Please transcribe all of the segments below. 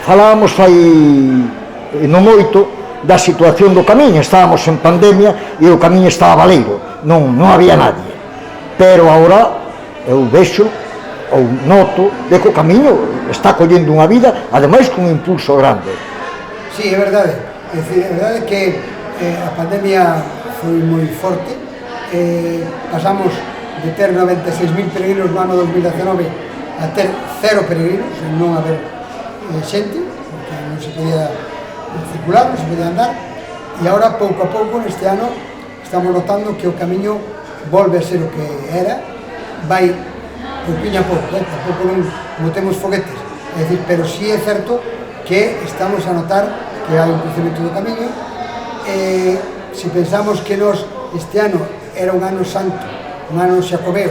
falábamos fai non moito da situación do Camiño, estábamos en pandemia e o Camiño estaba baleiro, non había nadie, pero agora eu vexo ou noto de que o Camiño está collendo unha vida, ademais con un impulso grande. Sí, é verdade, é verdade que a pandemia foi moi forte, pasamos de ter 96.000 peregrinos no ano 2019 a ter 0 peregrinos, non haber xente, porque non se podía circular, non se podía andar, e agora pouco a pouco neste ano estamos notando que o Camiño volve a ser o que era, vai pouquinho a pouco, tampouco non botemos foguetes, é dicir, pero sí é certo que estamos a notar que hai un crecemento do Camiño, e se pensamos que nos este ano era un ano santo, un ano xacobeo,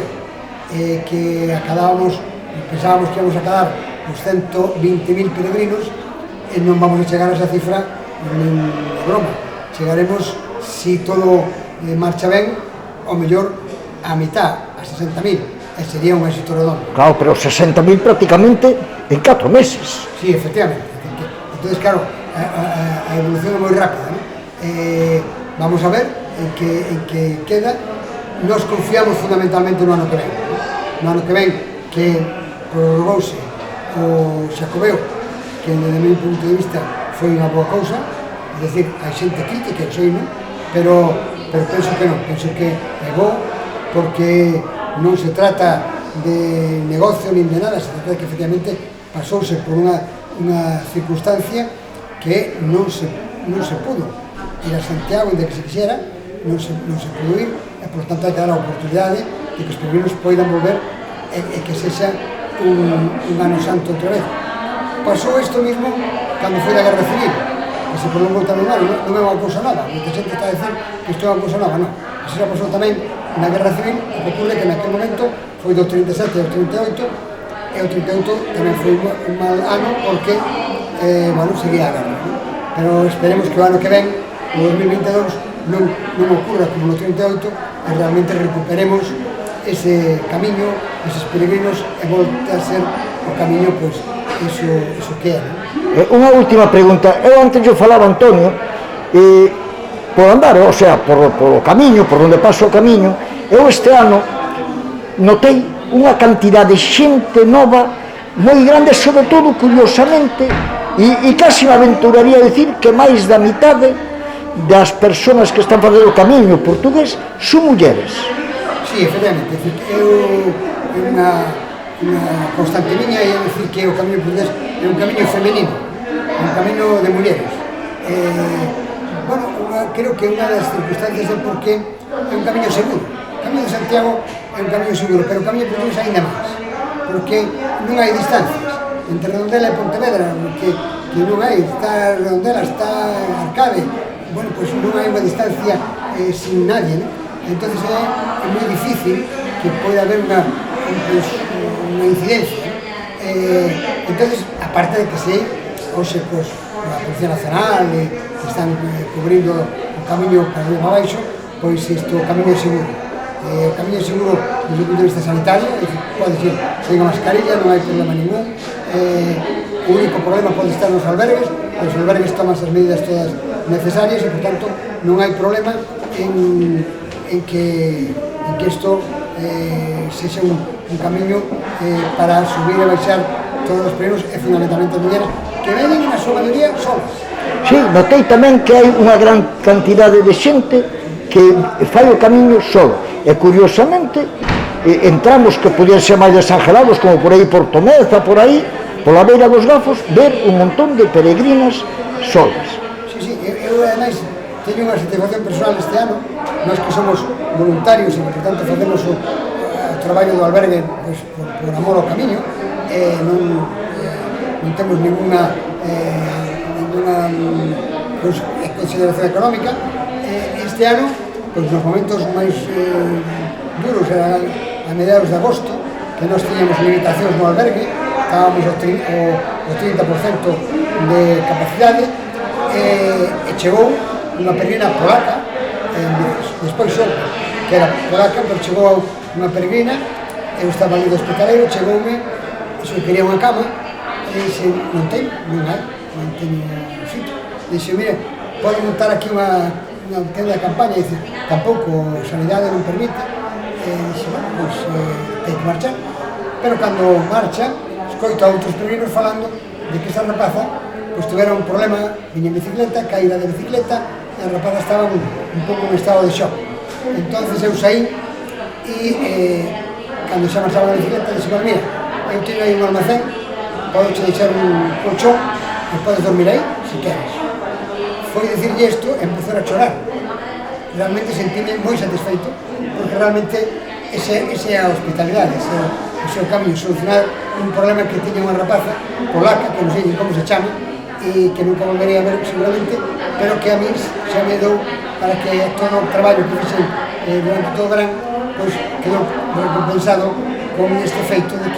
que acadábamos, pensábamos que íbamos a acadar os 120.000 peregrinos, e non vamos a chegar a esa cifra nin de broma, chegaremos, se todo marcha ben, ao mellor a mitad, a 60.000, e sería un éxito redondo. Claro, pero 60.000 prácticamente en 4 meses. Sí, efectivamente. Entonces, claro, a evolución é moi rápida, ¿no? Vamos a ver en que queda. Nos confiamos fundamentalmente no ano que ven. No ano que ven, que prorrogouse o xacobeo, que desde o meu punto de vista foi unha boa cousa, é dicir, hai xente crítica, sei, non? Pero penso que non, penso que é bo, porque non se trata de negocio nin de nada, se trata de que efectivamente pasouse por unha circunstancia que non se pudo ir a Santiago, onde que se quixera, non se pudo ir, e por tanto hai que dar a oportunidade de que os peregrinos poidan volver e que sexa un ano santo outra vez. Pasou isto mismo cando foi a Guerra Civil, que se prolongou tamén un ano, non é unha cousa nova, moita xente está a decir que isto é unha cousa nova, non. Así xa pasou tamén na Guerra Civil, o que ocurre que naquele momento foi do 37 ao 38, e o 38 tamén foi un mal ano porque, seguía a guerra, non? Pero esperemos que o ano que ven, o 2022, non ocurra como no 38, e realmente recuperemos ese camiño, eses peregrinos, e volte a ser o camiño, pois, iso que é, non? Unha última pregunta, eu antes yo falaba, Antonio, por andar, o sea, por o camiño, por onde paso o camiño, eu este ano notei unha cantidad de xente nova moi grande, sobre todo, curiosamente, e casi me aventuraría a decir que máis da mitade das persoas que están facendo o camiño portugués son mulleres. Sí, efectivamente, é unha constante miña, e é dicir que o camiño portugués é un camiño femenino, un camiño de mulleres. Bueno, creo que unha das circunstancias é porque é un camiño seguro. O camiño de Santiago é un camiño seguro, pero o camiño portugués ainda máis, porque non hai distancias entre Redondela e Pontevedra, que non hai, está Redondela, está Arcade, bueno, pois non hai unha distancia sin nadie, ¿no? Entón é moi difícil que poida haber unha incidencia, ¿no? Entón, aparte de que sei, hoxe, pois, a Policía Nacional que están cubrindo o camiño para arriba para baixo, pois isto, o camiño é seguro. O camiño é seguro desde o punto de vista sanitario, pode ser sen a mascarilla, non hai problema ningún. O único problema pode estar nos albergues, os albergues toman as medidas todas necesarias e, por tanto, non hai problema en que isto sexa un camiño para subir e baixar todos os peregrinos, e fundamentalmente as mulleres, que venen na súa maioría solas. Sí, notei tamén que hai unha gran cantidade de xente que fai o camiño solo, e curiosamente entramos que podían ser máis desangelados, como por aí por Tomeza, por aí, pola beira dos Gafos, ver un montón de peregrinas solas. Sí, eu ademais teño unha satisfacción personal este ano, nós que somos voluntarios e por tanto facemos o traballo do albergue por amor ao camiño, non temos ninguna consideración económica. Este ano, nos momentos máis duros, era a mediados de agosto, que nós tiñamos limitacións no albergue, estábamos ao 30% de capacidade, e chegou unha peregrina polaca, despois só, que era polaca, pero chegou unha peregrina, eu estaba ali do hospitaleiro, chegoume, iso quería unha cama, Dixe, non teño sitio. Dixe, mire, pode montar aquí unha tenda de campaña. Dice, tampouco, a sanidade non permite. Dixe, bueno, pois ten que marchar. Pero cando marcha, escoita a outros peregrinos falando de que esta rapaza pois tuvera un problema, viña en bicicleta, caíra de bicicleta, e a rapaza estaba un pouco en estado de shock. Entonces eu saí e cando xa marchaba na bicicleta, dixo, bueno, mira, eu teño aí un almacén, podo che deixar un colchón e podes dormir aí, se queres. Foi dicirlle isto e empezou a chorar. Realmente sentíme moi satisfeito, porque realmente esa é a hospitalidade, ese é o camiño, solucionar un problema que tiña unha rapaza polaca, que non sei como se chama, e que nunca volvería a ver seguramente, pero que a mí xa me dou para que todo o traballo que fixen durante todo o verán, pois quedou recompensado con este feito de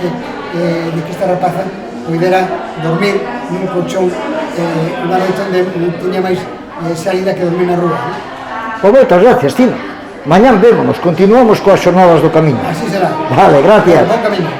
que esta rapaza pudera dormir nun colchón unha noite onde non tiña máis saída que dormir na rúa. Pois moitas gracias, Tino. Mañán vémonos, continuamos coas xornadas do camiño. Así será. Vale, gracias. Bon camiño.